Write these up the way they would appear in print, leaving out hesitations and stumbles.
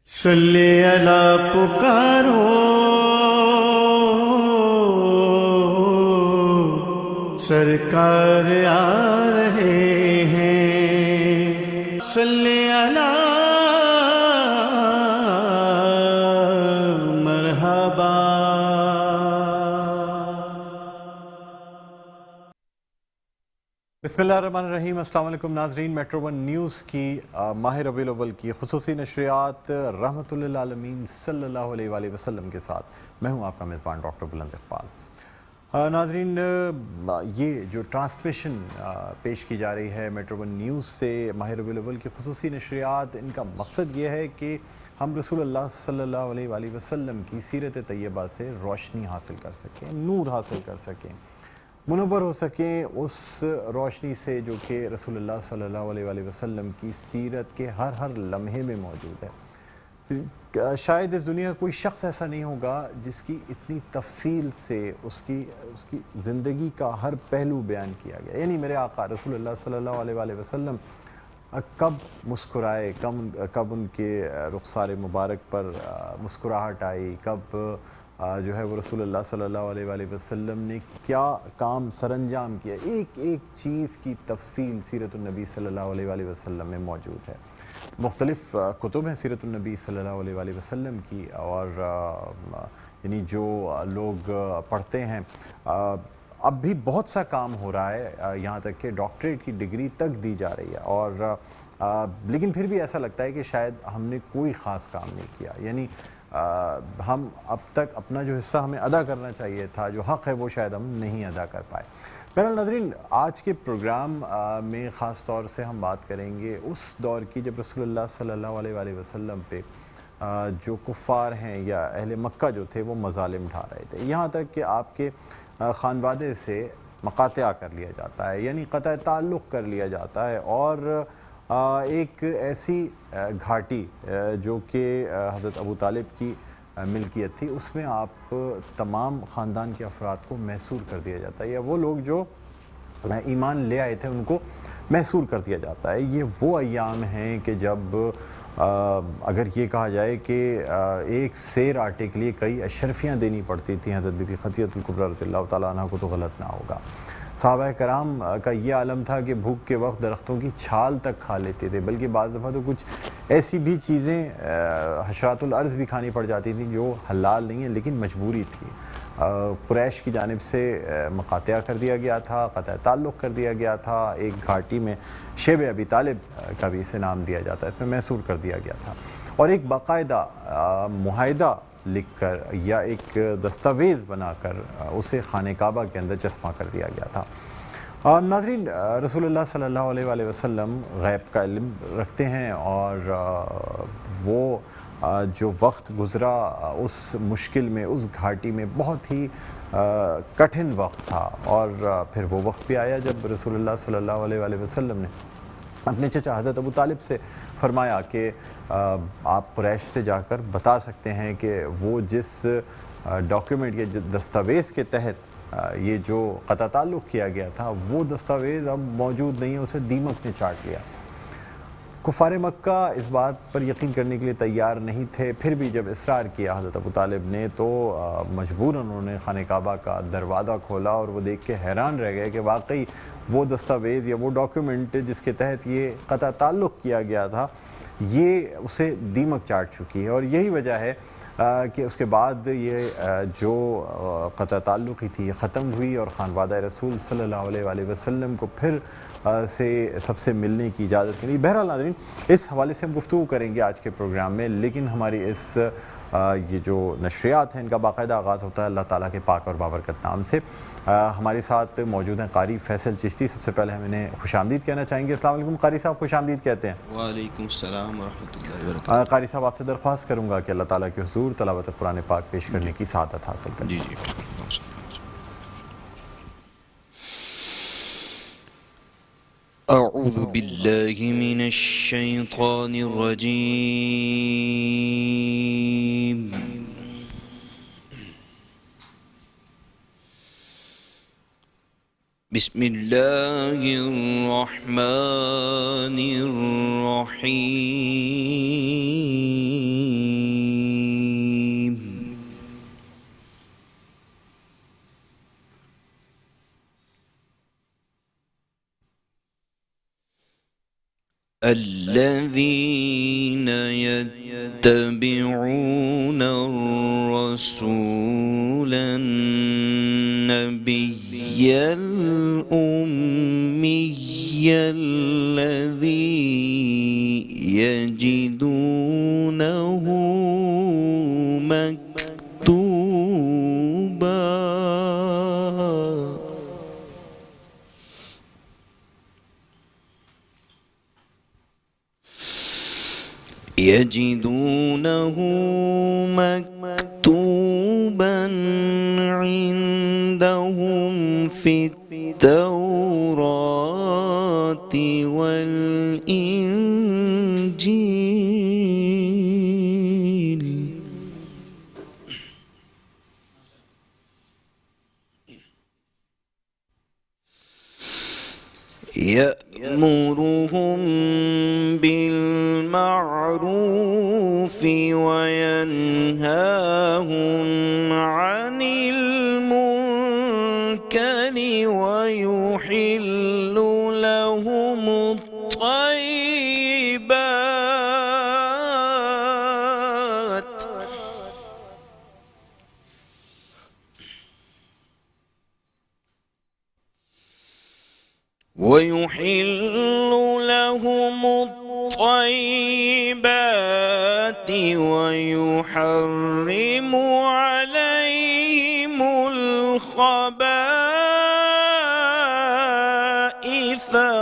صلی اللہ پکارو سرکار آ رہے ہیں، صلی اللہ مرحبا۔ بسم اللہ الرحمن الرحیم۔ السلام علیکم ناظرین، میٹرو ون نیوز کی ماہ ربیع الاول کی خصوصی نشریات رحمت للعالمین صلی اللہ علیہ وآلہ وسلم کے ساتھ میں ہوں آپ کا میزبان ڈاکٹر بلند اقبال۔ ناظرین، یہ جو ٹرانسمیشن پیش کی جا رہی ہے میٹرو ون نیوز سے ماہ ربیع الاول کی خصوصی نشریات، ان کا مقصد یہ ہے کہ ہم رسول اللہ صلی اللہ علیہ وآلہ وسلم کی سیرت طیبہ سے روشنی حاصل کر سکیں، نور حاصل کر سکیں، منور ہو سکیں اس روشنی سے جو کہ رسول اللہ صلی اللہ علیہ وآلہ وسلم کی سیرت کے ہر لمحے میں موجود ہے۔ شاید اس دنیا کوئی شخص ایسا نہیں ہوگا جس کی اتنی تفصیل سے اس کی زندگی کا ہر پہلو بیان کیا گیا۔ یعنی میرے آقا رسول اللہ صلی اللہ علیہ وآلہ وسلم کب مسکرائے، کب ان کے رخسار مبارک پر مسکراہٹ آئی، کب جو ہے وہ رسول اللہ صلی اللہ علیہ وآلہ وسلم نے کیا کام سر انجام کیا، ایک ایک چیز کی تفصیل سیرت النبی صلی اللہ علیہ وآلہ وسلم میں موجود ہے۔ مختلف کتب ہیں سیرت النبی صلی اللہ علیہ وآلہ وسلم کی، اور یعنی جو لوگ پڑھتے ہیں، اب بھی بہت سا کام ہو رہا ہے، یہاں تک کہ ڈاکٹریٹ کی ڈگری تک دی جا رہی ہے، اور لیکن پھر بھی ایسا لگتا ہے کہ شاید ہم نے کوئی خاص کام نہیں کیا۔ یعنی ہم اب تک اپنا جو حصہ ہمیں ادا کرنا چاہیے تھا، جو حق ہے وہ شاید ہم نہیں ادا کر پائے۔ بہرحال ناظرین، آج کے پروگرام میں خاص طور سے ہم بات کریں گے اس دور کی جب رسول اللہ صلی اللہ علیہ وآلہ وسلم پہ جو کفار ہیں یا اہل مکہ جو تھے وہ مظالم ڈھا رہے تھے، یہاں تک کہ آپ کے خانوادے سے مقاطعہ کر لیا جاتا ہے، یعنی قطع تعلق کر لیا جاتا ہے، اور ایک ایسی گھاٹی جو کہ حضرت ابو طالب کی ملکیت تھی، اس میں آپ تمام خاندان کے افراد کو محصور کر دیا جاتا ہے، یا وہ لوگ جو ایمان لے آئے تھے ان کو محصور کر دیا جاتا ہے۔ یہ وہ ایام ہیں کہ جب اگر یہ کہا جائے کہ ایک سیر آٹے کے لیے کئی اشرفیاں دینی پڑتی تھیں حضرت بی بی خدیجہ الکبریٰ رضی اللہ تعالیٰ عنہ کو، تو غلط نہ ہوگا۔ صحابہ کرام کا یہ عالم تھا کہ بھوک کے وقت درختوں کی چھال تک کھا لیتے تھے، بلکہ بعض دفعہ تو کچھ ایسی بھی چیزیں حشرات الارض بھی کھانی پڑ جاتی تھیں جو حلال نہیں ہیں لیکن مجبوری تھی۔ قریش کی جانب سے مقاطعہ کر دیا گیا تھا، قطع تعلق کر دیا گیا تھا، ایک گھاٹی میں شیب ابی طالب کا بھی اسے نام دیا جاتا ہے، اس میں محصور کر دیا گیا تھا، اور ایک باقاعدہ معاہدہ لکھ کر یا ایک دستاویز بنا کر اسے خانہ کعبہ کے اندر چسپاں کر دیا گیا تھا۔ ناظرین، رسول اللہ صلی اللہ علیہ وآلہ وسلم غیب کا علم رکھتے ہیں، اور وہ جو وقت گزرا اس مشکل میں، اس گھاٹی میں، بہت ہی کٹھن وقت تھا، اور پھر وہ وقت بھی آیا جب رسول اللہ صلی اللہ علیہ وآلہ وسلم نے اپنے چچا حضرت ابو طالب سے فرمایا کہ آپ قریش سے جا کر بتا سکتے ہیں کہ وہ جس ڈاکیومنٹ یا دستاویز کے تحت یہ جو قطع تعلق کیا گیا تھا وہ دستاویز اب موجود نہیں ہے، اسے دیمک نے چاٹ لیا۔ کفار مکہ اس بات پر یقین کرنے کے لیے تیار نہیں تھے، پھر بھی جب اصرار کیا حضرت ابو طالب نے تو مجبوراً انہوں نے خانہ کعبہ کا دروازہ کھولا، اور وہ دیکھ کے حیران رہ گئے کہ واقعی وہ دستاویز یا وہ ڈاکیومنٹ جس کے تحت یہ قطع تعلق کیا گیا تھا یہ اسے دیمک چاٹ چکی ہے، اور یہی وجہ ہے کہ اس کے بعد یہ جو قطع تعلقی تھی یہ ختم ہوئی، اور خانوادہ رسول صلی اللہ علیہ وآلہ وسلم کو پھر سے سب سے ملنے کی اجازت ملی۔ بہرحال ناظرین، اس حوالے سے ہم گفتگو کریں گے آج کے پروگرام میں، لیکن ہماری اس یہ جو نشریات ہیں ان کا باقاعدہ آغاز ہوتا ہے اللہ تعالیٰ کے پاک اور بابرکت نام سے۔ ہمارے ساتھ موجود ہیں قاری فیصل چشتی۔ سب سے پہلے ہم انہیں خوش آمدید کہنا چاہیں گے۔ السلام علیکم قاری صاحب، خوش آمدید کہتے ہیں۔ وعلیکم السلام ورحمۃ اللہ وبرکاتہ۔ قاری صاحب، آپ سے درخواست کروں گا کہ اللہ تعالیٰ کے حضور تلاوت قرآن پاک پیش کرنے کی سعادت حاصل کریں۔ جی اعوذ باللہ من الشیطان الرجیم، بسم اللہ الرحمن الرحیم۔ الذين يتبعون الرسول النبي الأمي الذي يجدونه مكتوبا عندهم في التوراة والإنجيل يأمرهم بالمعروف وينهاهم عن المنكر ويحل لهم الطيبات ويحرم عليهم الخبائث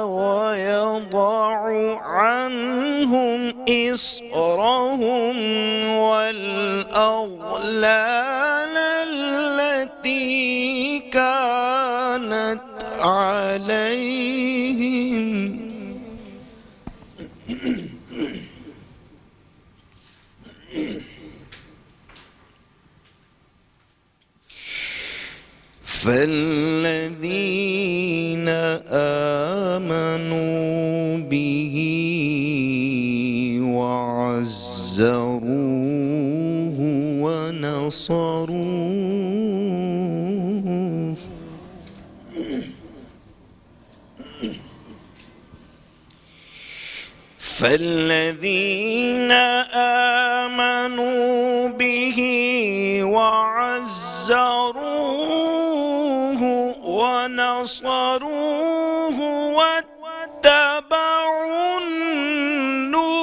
ويضع عنهم إصرهم والأغلال التي كانت عليهم فالذين آمنوا به وعزروه ونصروه فالذين آمنوا به وعزروه ونصروه واتبعوا النور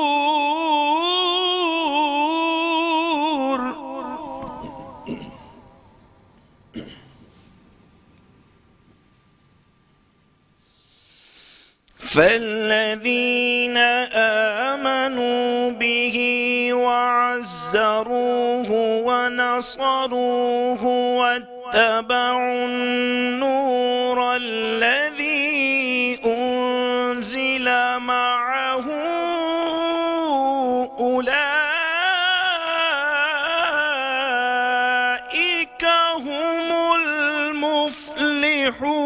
فالذين آمنوا به وعزروه ونصروه واتبعوا النور الذي أنزل معه أولئك هم المفلحون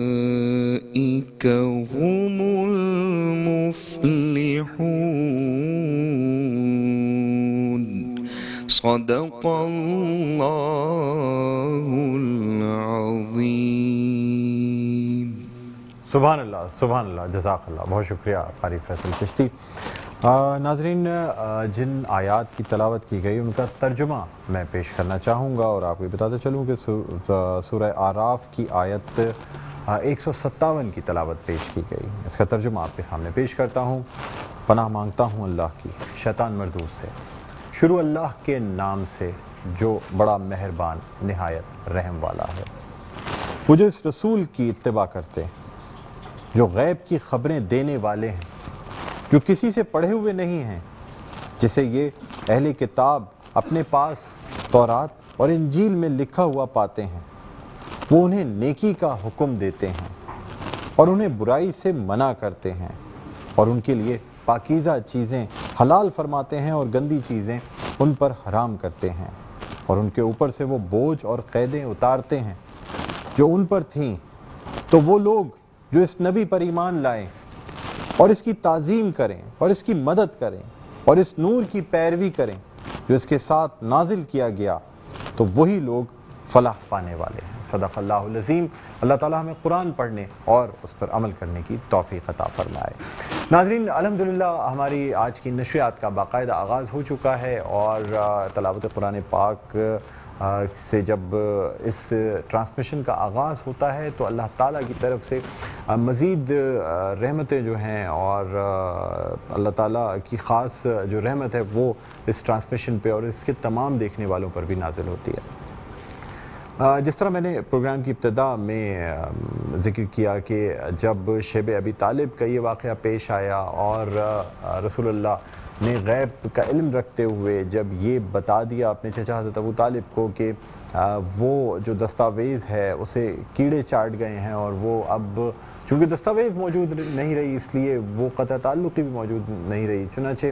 أولئك هم المفلحون صدق الله العظيم سبحان اللہ جزاک اللہ. بہت شکریہ قاری فیصل چشتی. ناظرین، جن آیات کی تلاوت کی گئی ان کا ترجمہ میں پیش کرنا چاہوں گا اور آپ کو بتاتا چلوں کہ سورہ اعراف کی آیت 157 کی تلاوت پیش کی گئی. اس کا ترجمہ آپ کے سامنے پیش کرتا ہوں. پناہ مانگتا ہوں اللہ کی شیطان مردود سے. شروع اللہ کے نام سے جو بڑا مہربان نہایت رحم والا ہے. وہ جو اس رسول کی اتباع کرتے ہیں جو غیب کی خبریں دینے والے ہیں، جو کسی سے پڑھے ہوئے نہیں ہیں، جسے یہ اہل کتاب اپنے پاس تورات اور انجیل میں لکھا ہوا پاتے ہیں. وہ انہیں نیکی کا حکم دیتے ہیں اور انہیں برائی سے منع کرتے ہیں اور ان کے لیے پاکیزہ چیزیں حلال فرماتے ہیں اور گندی چیزیں ان پر حرام کرتے ہیں اور ان کے اوپر سے وہ بوجھ اور قیدیں اتارتے ہیں جو ان پر تھیں. تو وہ لوگ جو اس نبی پر ایمان لائے اور اس کی تعظیم کریں اور اس کی مدد کریں اور اس نور کی پیروی کریں جو اس کے ساتھ نازل کیا گیا، تو وہی لوگ فلاح پانے والے ہیں۔ صدق اللہ العظیم۔ اللہ تعالیٰ ہمیں قرآن پڑھنے اور اس پر عمل کرنے کی توفیق عطا فرمائے۔ ناظرین، الحمدللہ ہماری آج کی نشریات کا باقاعدہ آغاز ہو چکا ہے، اور تلاوت قرآن پاک سے جب اس ٹرانسمیشن کا آغاز ہوتا ہے تو اللہ تعالیٰ کی طرف سے مزید رحمتیں جو ہیں، اور اللہ تعالیٰ کی خاص جو رحمت ہے وہ اس ٹرانسمیشن پہ اور اس کے تمام دیکھنے والوں پر بھی نازل ہوتی ہے۔ جس طرح میں نے پروگرام کی ابتدا میں ذکر کیا کہ جب شیب ابی طالب کا یہ واقعہ پیش آیا اور رسول اللہ نے غیب کا علم رکھتے ہوئے جب یہ بتا دیا اپنے چچا حضرت ابو طالب کو کہ وہ جو دستاویز ہے اسے کیڑے چاٹ گئے ہیں، اور وہ اب چونکہ دستاویز موجود نہیں رہی اس لیے وہ قطع تعلقی بھی موجود نہیں رہی، چنانچہ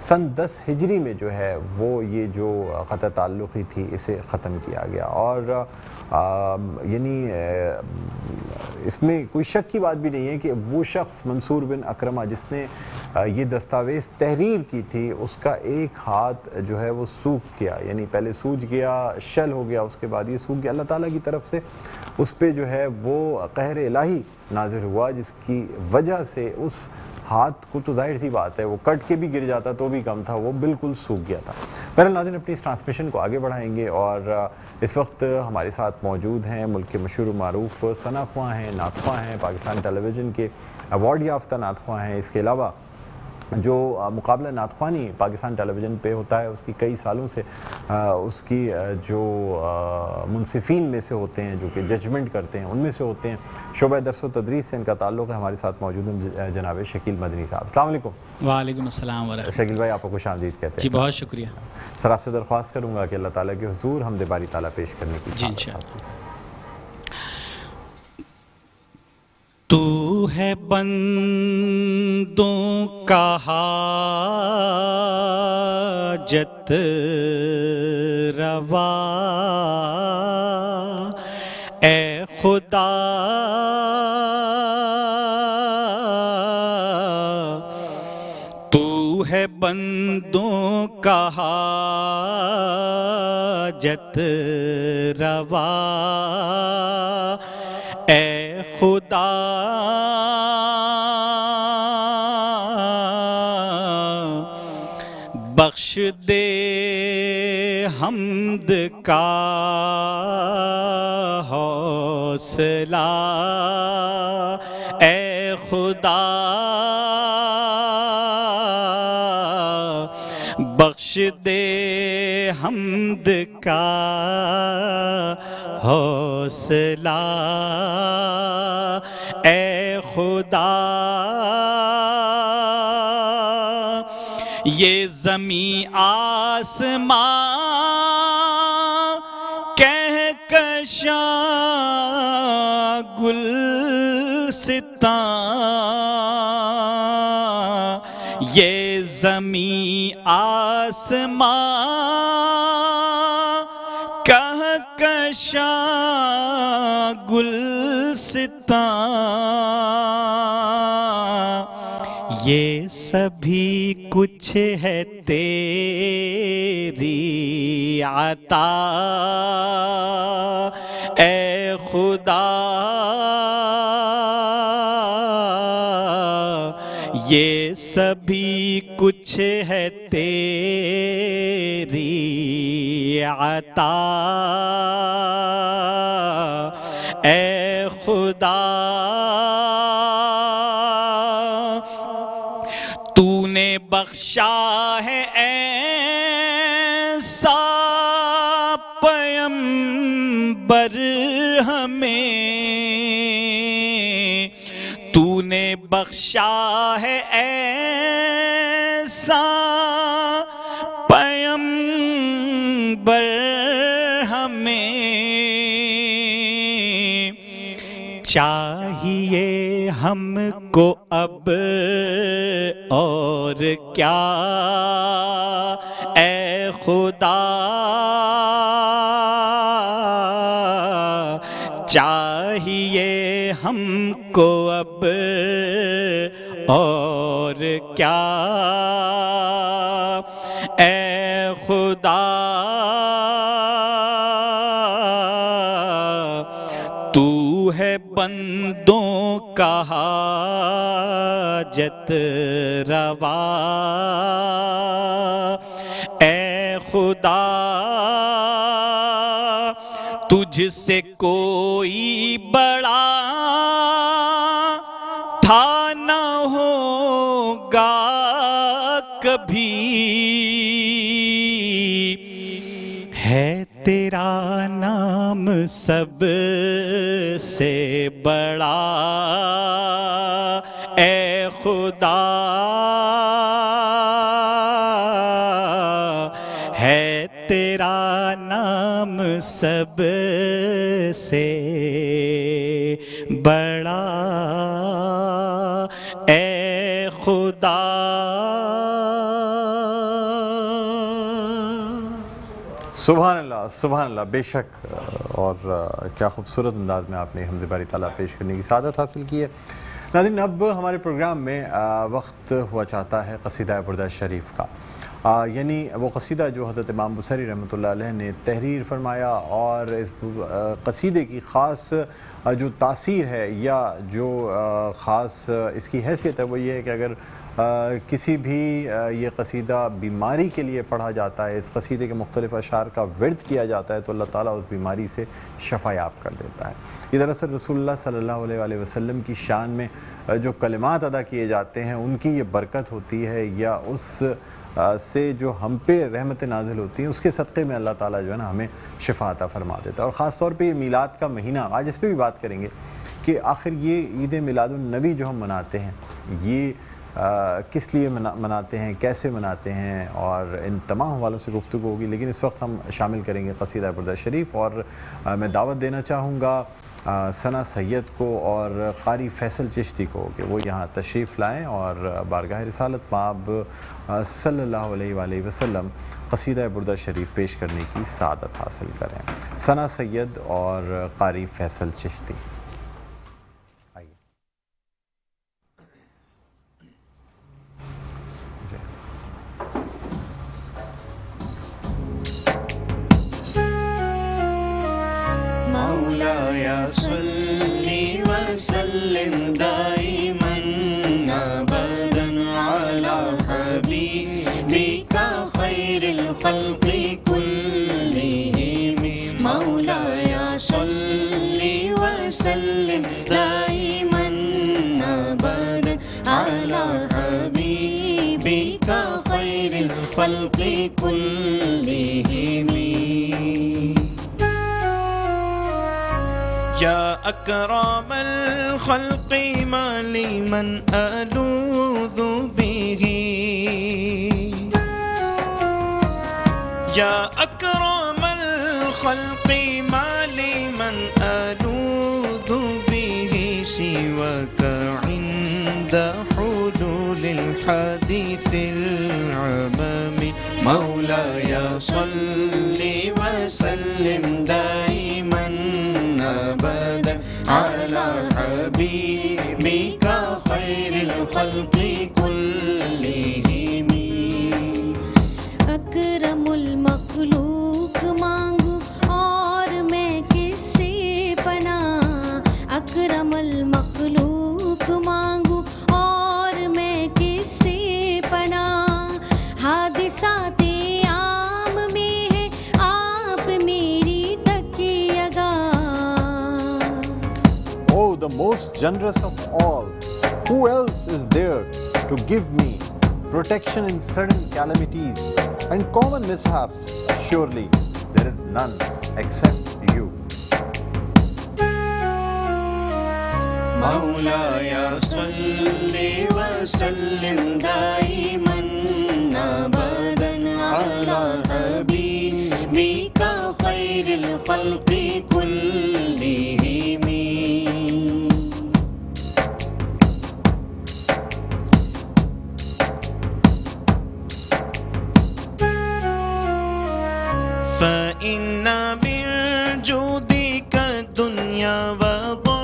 سن 10 ہجری میں جو ہے وہ یہ جو قطع تعلقی تھی اسے ختم کیا گیا۔ اور یعنی اس میں کوئی شک کی بات بھی نہیں ہے کہ وہ شخص منصور بن اکرمہ جس نے یہ دستاویز تحریر کی تھی، اس کا ایک ہاتھ جو ہے وہ سوکھ گیا، یعنی پہلے سوج گیا، شل ہو گیا، اس کے بعد یہ سوکھ گیا۔ اللہ تعالیٰ کی طرف سے اس پہ جو ہے وہ قہر الہی نازل ہوا، جس کی وجہ سے اس ہاتھ کو تو ظاہر سی بات ہے وہ کٹ کے بھی گر جاتا تو بھی کم تھا، وہ بالکل سوکھ گیا تھا۔ بہرحال ناظرین، اپنی اس ٹرانسمیشن کو آگے بڑھائیں گے، اور اس وقت ہمارے ساتھ موجود ہیں ملک کے مشہور و معروف ثنا خواں ہیں، نعت خواں ہیں، پاکستان ٹیلی ویژن کے ایوارڈ یافتہ نعت خواں ہیں۔ اس کے علاوہ جو مقابلہ نعت خوانی پاکستان ٹیلی ویژن پہ ہوتا ہے اس کی کئی سالوں سے اس کی جو منصفین میں سے ہوتے ہیں جو کہ ججمنٹ کرتے ہیں ان میں سے ہوتے ہیں، شعبہ درس و تدریس سے ان کا تعلق ہے۔ ہمارے ساتھ موجود ہیں جناب شکیل مدنی صاحب۔ السلام علیکم۔ وعلیکم السلام ورحمۃ اللہ۔ شکیل بھائی، آپ کو خوش آمدید کہتے ہیں۔ جی بہت شکریہ سر، آپ سے درخواست کروں گا کہ اللہ تعالیٰ کے حضور حمد باری تعالیٰ پیش کرنے کی جی انشاءاللہ۔ تو ہے بندوں کا حاجت روا، اے خدا تو ہے بندوں کا حاجت روا، اے خدا بخش دے حمد کا حوصلہ، اے خدا بخش دے حمد کا حوصلہ، اے خدا یہ زمین آسمان کہکشاں گلستان، یہ زمین آسمان کہکشاں گلستان، یہ سبھی کچھ ہے تیری عطا، اے خدا یہ سبھی کچھ ہے تیری عطا، اے خدا تو نے بخشا ہے ایسا پیمبر ہمیں، تو نے بخشا ہے ایسا پیمبر ہمیں، چاہیے ہم کو اب اور کیا، اے خدا چاہیے ہم کو اب اور کیا اے خدا تو ہے بندوں کا حاجت روا اے خدا تجھ سے کوئی بڑا تھا نہ ہوگا کبھی ہے تیرا نام سب سے بڑا اے خدا ہے تیرا نام سب سے بڑا اے خدا سبحان اللہ سبحان اللہ، بے شک اور کیا خوبصورت انداز میں آپ نے حمد باری تعالیٰ پیش کرنے کی سعادت حاصل کی ہے۔ ناظرین، اب ہمارے پروگرام میں وقت ہوا چاہتا ہے قصیدہ بردہ شریف کا، یعنی وہ قصیدہ جو حضرت امام بصری رحمۃ اللہ علیہ نے تحریر فرمایا، اور اس قصیدے کی خاص جو تاثیر ہے یا جو خاص اس کی حیثیت ہے وہ یہ ہے کہ اگر کسی بھی یہ قصیدہ بیماری کے لیے پڑھا جاتا ہے، اس قصیدے کے مختلف اشعار کا ورد کیا جاتا ہے تو اللہ تعالیٰ اس بیماری سے شفا یاب کر دیتا ہے۔ یہ دراصل رسول اللہ صلی اللہ علیہ وآلہ وسلم کی شان میں جو کلمات ادا کیے جاتے ہیں ان کی یہ برکت ہوتی ہے، یا اس سے جو ہم پہ رحمت نازل ہوتی ہیں اس کے صدقے میں اللہ تعالیٰ جو ہے نا ہمیں شفا عطا فرما دیتا ہے۔ اور خاص طور پہ یہ میلاد کا مہینہ، آج اس پہ بھی بات کریں گے کہ آخر یہ عید میلاد النبی جو ہم مناتے ہیں یہ کس لیے مناتے ہیں، کیسے مناتے ہیں، اور ان تمام حوالوں سے گفتگو ہوگی، لیکن اس وقت ہم شامل کریں گے قصیدہ بردہ شریف، اور میں دعوت دینا چاہوں گا ثنا سید کو اور قاری فیصل چشتی کو کہ وہ یہاں تشریف لائیں اور بارگاہ رسالت مآب صلی اللہ علیہ وآلہ وسلم قصیدہ بردہ شریف پیش کرنے کی سعادت حاصل کریں۔ ثنا سید اور قاری فیصل چشتی، آئیے۔ مولاي صل وسلم دائما ابدا على حبيبك خير الخلق كلهم مولاي صل وسلم دائما ابدا على حبيبك خير الخلق كلهم يا أكرم الخلق ما لمن ألوذ به يا أكرم الخلق ما لمن ألوذ به سواك عند حلول الحديث العمم مولاي صل وسلم دائما أبدا على حبيبك خير الخلق كلهم اکرم المخلوق مانگوں اور میں کس سے پناہ، اکرم المخلوق مانگوں اور میں کس سے پناہ، حادثات عام میں ہے آپ میری تکیہ گاہ۔ Oh, the most generous of all, who else is there to give me protection in sudden calamities and common mishaps? Surely there is none except you. مولاي صل وسلم دائما أبدا على حبيبك خير الخلق كلهم فإن من جودك الدنيا وضرتها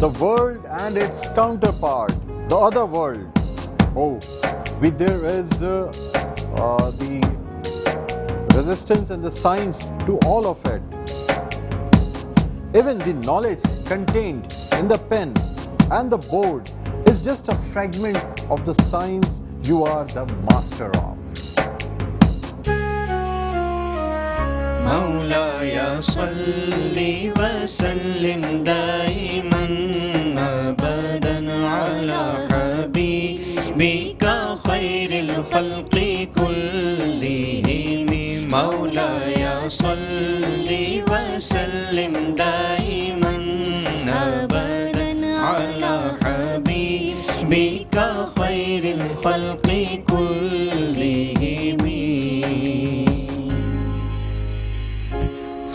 The world and its counterpart, the other world. Oh, there is the resistance and the science to all of it. Even the knowledge contained in the pen and the board is just a fragment of the science you are the master of. مولاي صل وسلم دائما أبدا على حبيبك خير الخلق كلهم مولاي صل وسلم دائما أبدا على حبيبك خير الخلق كلهم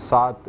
7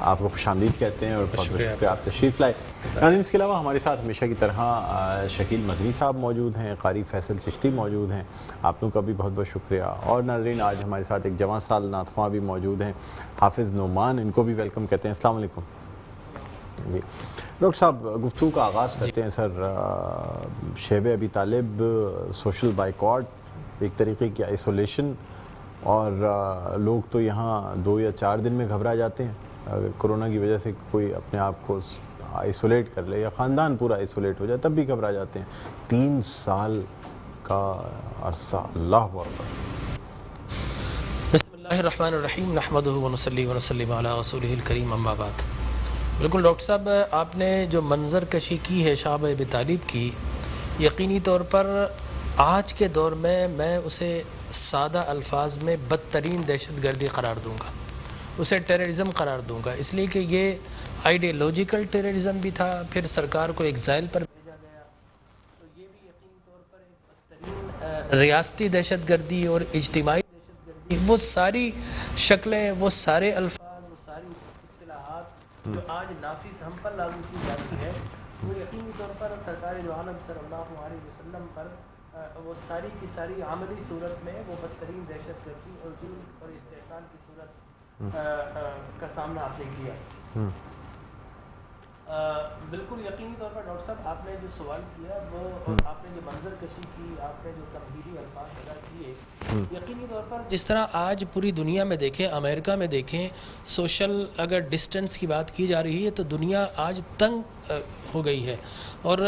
آپ کو خوش آمدید کہتے ہیں اور بہت بہت شکریہ آپ تشریف لائے. ناظرین اس کے علاوہ ہمارے ساتھ ہمیشہ کی طرح شکیل مدنی صاحب موجود ہیں, قاری فیصل چشتی موجود ہیں, آپ لوگوں کا بھی بہت بہت شکریہ. اور ناظرین آج ہمارے ساتھ ایک جوان سال نعت خواں بھی موجود ہیں, حافظ نعمان, ان کو بھی ویلکم کہتے ہیں. السلام علیکم. جی ڈاکٹر صاحب, گفتگو کا آغاز کرتے ہیں. سر, شیب ابی طالب, سوشل بائیکاٹ, ایک طریقے کی آئسولیشن, اور لوگ تو یہاں 2 یا 4 دن میں گھبرا جاتے ہیں. کرونا کی وجہ سے کوئی اپنے آپ کو آئسولیٹ کر لے یا خاندان پورا آئسولیٹ ہو جائے تب بھی گھبرا جاتے ہیں. 3 سال کا عرصہ, اللہ اکبر. بسم اللہ الرحمن الرحیم, نحمدہ ونصلی ونسلم علی رسولہ الکریم, اما بعد. بالکل ڈاکٹر صاحب, آپ نے جو منظر کشی کی ہے شیب ابی طالب کی, یقینی طور پر آج کے دور میں اسے سادہ الفاظ میں بدترین دہشت گردی قرار دوں گا, اسے ٹیررزم قرار دوں گا, اس لیے کہ یہ آئیڈیالوجیکل ٹیررزم بھی تھا, پھر سرکار کو ایگزائل پر بھیجا گیا, تو یہ بھی یقینی طور پر ایک بدترین ریاستی دہشت گردی اور اجتماعی دہشت گردی, وہ ساری شکلیں, وہ سارے الفاظ, وہ ساری اصطلاحات جو آج نافذ ہم پر لاگو کی جاتی ہے, وہ یقینی طور پر سرکار دو عالم صلی اللہ علیہ وسلم پر وہ ساری کی ساری عملی صورت میں وہ بدترین دہشت گردی اور ظلم اور استحصال کی صورت کا سامنا آپ نے کیا. بالکل یقینی طور پر ڈاکٹر صاحب آپ نے جو سوال کیا وہ, اور آپ نے جو منظر کشی کی, آپ نے جو تمہیدی الفاظ ادا کیے, یقینی طور پر جس طرح آج پوری دنیا میں دیکھیں, امریکہ میں دیکھیں, سوشل اگر ڈسٹنس کی بات کی جا رہی ہے تو دنیا آج تنگ ہو گئی ہے اور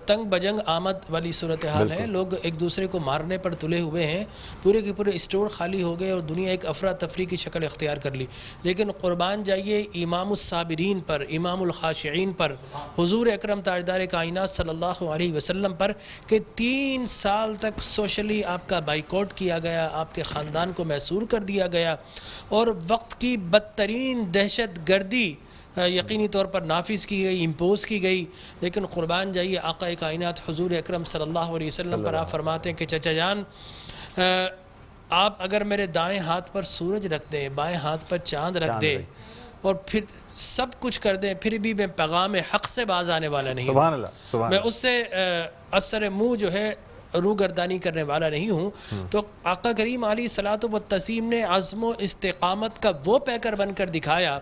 تنگ بجنگ آمد والی صورتحال ہے. لوگ ایک دوسرے کو مارنے پر تلے ہوئے ہیں, پورے کے پورے اسٹور خالی ہو گئے اور دنیا ایک افراتفری کی شکل اختیار کر لی. لیکن قربان جائیے امام الصابرین پر, امام الخاشعین پر, حضور اکرم تاجدار کائنات صلی اللہ علیہ وسلم پر, کہ 3 سال تک سوشلی آپ کا بائیکاٹ کیا گیا, آپ کے خاندان کو محصور کر دیا گیا, اور وقت کی بدترین دہشت گردی یقینی طور پر نافذ کی گئی, امپوز کی گئی. لیکن قربان جائیے آقا کائنات حضور اکرم صلی اللہ علیہ وسلم پر آپ فرماتے ہیں کہ چچا جان, آپ اگر میرے دائیں ہاتھ پر سورج رکھ دیں, بائیں ہاتھ پر چاند رکھ دیں, اور پھر سب کچھ کر دیں, پھر بھی میں پیغام حق سے باز آنے والا نہیں سبحان ہوں. اللہ, سبحان میں اس سے اثر منہ جو ہے روگردانی کرنے والا نہیں ہوں. تو آقا کریم علیہ الصلوۃ والتسلیم نے عزم و استقامت کا وہ پیکر بن کر دکھایا.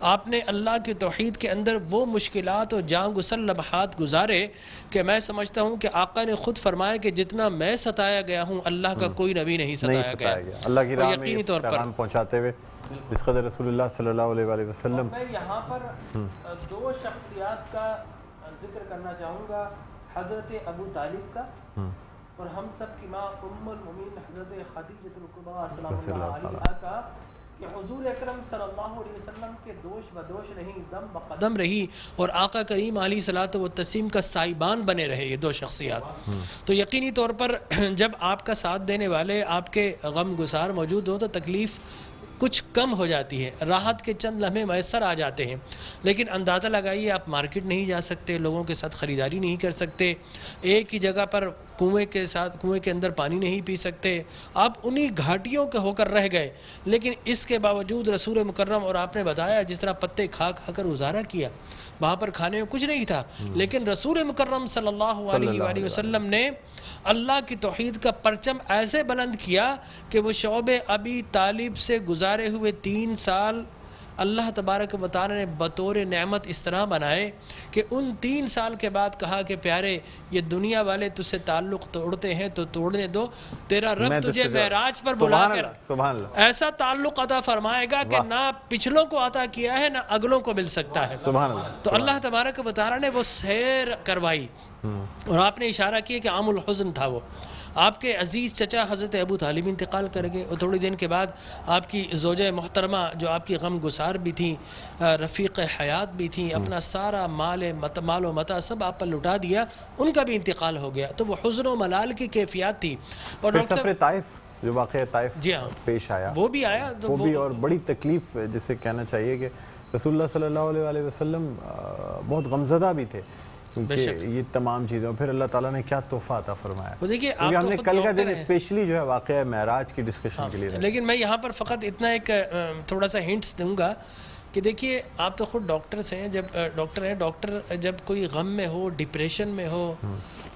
آپ نے اللہ کی توحید کے اندر وہ مشکلات اور جان گسل لمحات گزارے کہ میں سمجھتا ہوں کہ آقا نے خود فرمایا کہ جتنا میں ستایا گیا ہوں اللہ کا کوئی نبی نہیں ستایا گیا. اللہ کی راہ میں یقینی طور پر پیغام پہنچاتے ہوئے اس قدر رسول اللہ صلی اللہ علیہ وآلہ وسلم. میں یہاں پر 2 شخصیات کا ذکر کرنا چاہوں گا, حضرت ابو طالب کا اور ہم سب کی ماں ام المؤمنین حضرت خدیجہ الکبریٰ سلام اللہ علیہا کا, کہ حضور اکرم صلی اللہ علیہ وسلم کے دوش بدوش نہیں, دم بقدم رہی, اور آقا کریم علیہ الصلوۃ والتسلیم کا سائبان بنے رہے یہ 2 شخصیات. تو یقینی طور پر جب آپ کا ساتھ دینے والے, آپ کے غم گسار موجود ہوں تو تکلیف کچھ کم ہو جاتی ہے, راحت کے چند لمحے میسر آ جاتے ہیں. لیکن اندازہ لگائیے, آپ مارکیٹ نہیں جا سکتے, لوگوں کے ساتھ خریداری نہیں کر سکتے, ایک ہی جگہ پر کنویں کے اندر پانی نہیں پی سکتے, آپ انہی گھاٹیوں کے ہو کر رہ گئے. لیکن اس کے باوجود رسول مکرم, اور آپ نے بتایا جس طرح پتے کھا کھا کر گزارا کیا, وہاں پر کھانے میں کچھ نہیں تھا, لیکن رسول مکرم صلی اللہ علیہ وآلہ وسلم نے اللہ کی توحید کا پرچم ایسے بلند کیا کہ وہ شعب ابی طالب سے گزارے ہوئے 3 سال اللہ تبارک و تعالی نے بطور نعمت اس طرح بنائے کہ ان 3 سال کے بعد کہا کہ پیارے یہ دنیا والے تجھ سے تعلق توڑتے ہیں تو توڑنے دو, تیرا رب تجھے معراج پر بلا کر ایسا تعلق عطا فرمائے گا کہ نہ پچھلوں کو عطا کیا ہے نہ اگلوں کو مل سکتا ہے. تو اللہ تبارک و تعالی نے وہ سیر کروائی, اور آپ نے اشارہ کیا کہ عام الحزن تھا وہ. آپ کے عزیز چچا حضرت ابو طالب انتقال کر گئے, اور تھوڑی دن کے بعد آپ کی زوجہ محترمہ جو آپ کی غم گسار بھی تھیں, رفیق حیات بھی تھیں, اپنا سارا مال و متاع سب آپ پر لٹا دیا, ان کا بھی انتقال ہو گیا. تو وہ حزن و ملال کی کیفیات تھی. اور سفر طائف جو واقعہ طائف پیش آیا, وہ بھی آیا, وہ بھی, اور بڑی تکلیف جسے کہنا چاہیے کہ رسول اللہ صلی اللہ علیہ وآلہ وسلم بہت غمزدہ بھی تھے کیونکہ یہ تمام چیزیں. پھر اللہ تعالیٰ نے کیا تحفہ عطا فرمایا. دیکھیے ہم نے کل کا دن اسپیشلی جو ہے واقعہ معراج کی ڈسکشن کے لیے, لیکن میں یہاں پر فقط اتنا ایک تھوڑا سا ہنٹس دوں گا کہ دیکھیے آپ تو خود ڈاکٹرس ہیں، ڈاکٹر جب کوئی غم میں ہو، ڈپریشن میں ہو،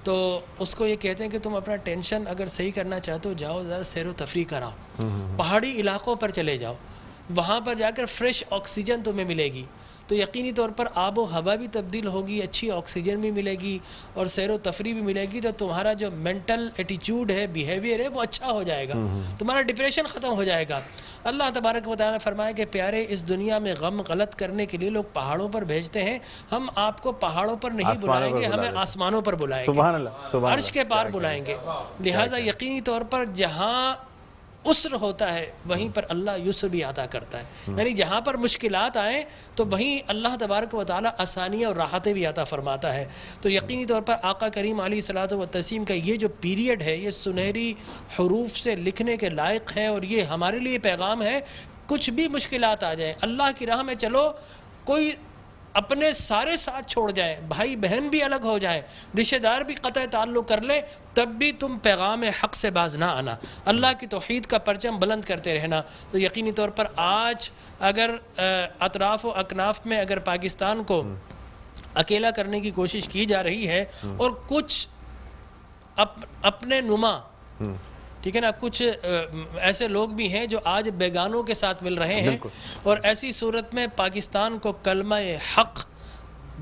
تو اس کو یہ کہتے ہیں کہ تم اپنا ٹینشن اگر صحیح کرنا چاہتے ہو جاؤ ذرا سیر و تفریح کراؤ، پہاڑی علاقوں پر چلے جاؤ، وہاں پر جا کر فریش آکسیجن تمہیں ملے گی، تو یقینی طور پر آب و ہوا بھی تبدیل ہوگی، اچھی آکسیجن بھی ملے گی اور سیر و تفریح بھی ملے گی، تو تمہارا جو مینٹل ایٹیچیوڈ ہے، بیہیویئر ہے، وہ اچھا ہو جائے گا، تمہارا ڈپریشن ختم ہو جائے گا۔ اللہ تبارک و تعالیٰ نے فرمایا کہ پیارے اس دنیا میں غم غلط کرنے کے لیے لوگ پہاڑوں پر بھیجتے ہیں، ہم آپ کو پہاڑوں پر نہیں بلائیں گے، ہمیں آسمانوں پر بلائیں گے، سبحان اللہ، عرش کے پار بلائیں گے۔ لہٰذا یقینی طور پر جہاں عسر ہوتا ہے وہیں پر اللہ یسر بھی عطا کرتا ہے، یعنی جہاں پر مشکلات آئیں تو وہیں اللہ تبارک و تعالیٰ آسانیاں اور راحتیں بھی عطا فرماتا ہے۔ تو یقینی طور پر آقا کریم علیہ الصلوۃ والتسلیم کا یہ جو پیریڈ ہے یہ سنہری حروف سے لکھنے کے لائق ہے، اور یہ ہمارے لیے پیغام ہے، کچھ بھی مشکلات آ جائیں اللہ کی راہ میں چلو، کوئی اپنے سارے ساتھ چھوڑ جائیں، بھائی بہن بھی الگ ہو جائیں، رشتہ دار بھی قطع تعلق کر لے، تب بھی تم پیغام حق سے باز نہ آنا، اللہ کی توحید کا پرچم بلند کرتے رہنا۔ تو یقینی طور پر آج اگر اطراف و اکناف میں اگر پاکستان کو اکیلا کرنے کی کوشش کی جا رہی ہے، اور کچھ اپنے نما، ٹھیک ہے نا، کچھ ایسے لوگ بھی ہیں جو آج بیگانوں کے ساتھ مل رہے ہیں، اور ایسی صورت میں پاکستان کو کلمہ حق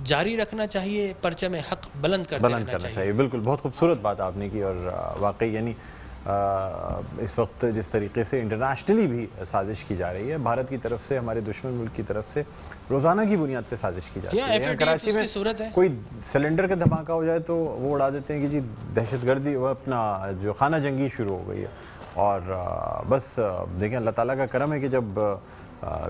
جاری رکھنا چاہیے، پرچم حق بلند کرنا چاہیے۔ بالکل، بہت خوبصورت بات آپ نے کی، اور واقعی یعنی اس وقت جس طریقے سے انٹرنیشنلی بھی سازش کی جا رہی ہے، بھارت کی طرف سے، ہمارے دشمن ملک کی طرف سے روزانہ کی بنیاد پہ سازش کی جاتی ہے۔ کراچی میں کوئی سلنڈر کا دھماکہ ہو جائے تو وہ اڑا دیتے ہیں کہ جی دہشت گردی، وہ اپنا جو خانہ جنگی شروع ہو گئی ہے، اور بس دیکھیں اللہ تعالیٰ کا کرم ہے کہ جب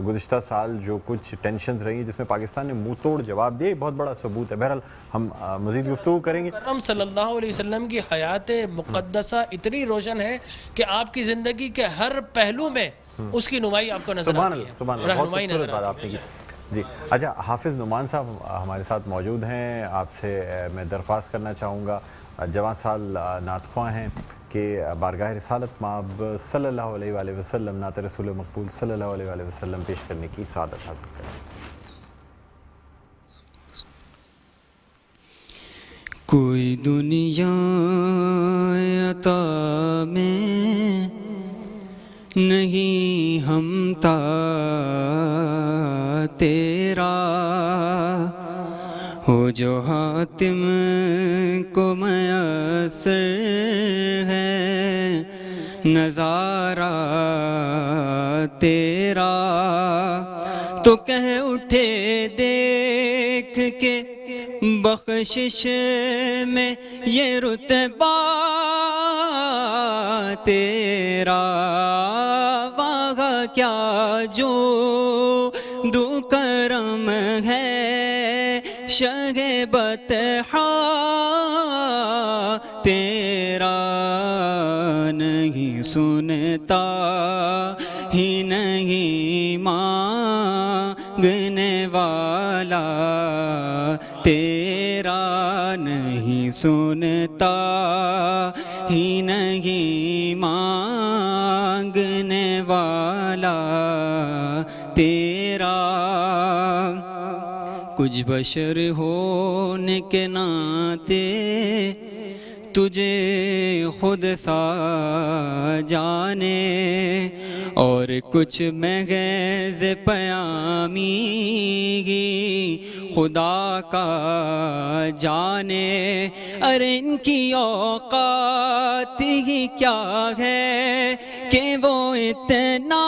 گزشتہ سال جو کچھ ٹینشنز رہی جس میں پاکستان نے منہ توڑ جواب دیا، بہت بڑا ثبوت ہے۔ بہرحال ہم مزید گفتگو کریں گے۔ ہم صلی اللہ علیہ وسلم کی حیات مقدسہ اتنی روشن ہے کہ آپ کی زندگی کے ہر پہلو میں اس کی نمائی آپ کو نظر آتی ہے، سبحان اللہ، بہت خوبصورت بات آپ نے کی۔ جی اچھا، حافظ نعمان صاحب ہمارے ساتھ موجود ہیں، آپ سے میں درخواست کرنا چاہوں گا، جوان سال نعت خواں ہیں، کہ بارگاہ رسالت مآب صلی اللہ علیہ وآلہ وسلم نعت رسول مقبول صلی اللہ علیہ وآلہ وسلم پیش کرنے کی سعادت حاصل کریں۔ کوئی دنیا عطا میں نہیں ہمتا تیرا، ہو جو حاتم کو میسر ہے نظارہ تیرا، تو کہہ اٹھے دیکھ کے بخشش میں یہ رتبہ تیرا، واہ کیا جو دو کرم ہے شہ بطحا تیرا، نہیں سنتا ہی نہیں مانگنے والا تیرا، نہیں سنتا ہی نہیں مانگنے والا تیرا، کچھ بشر ہونے کے ناطے تجھے خود سا جانے، اور کچھ محض پیامی خدا کا جانے، ارے ان کی اوقات ہی کیا ہے کہ وہ اتنا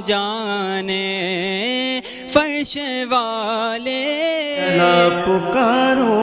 جانے، فرش والے پکارو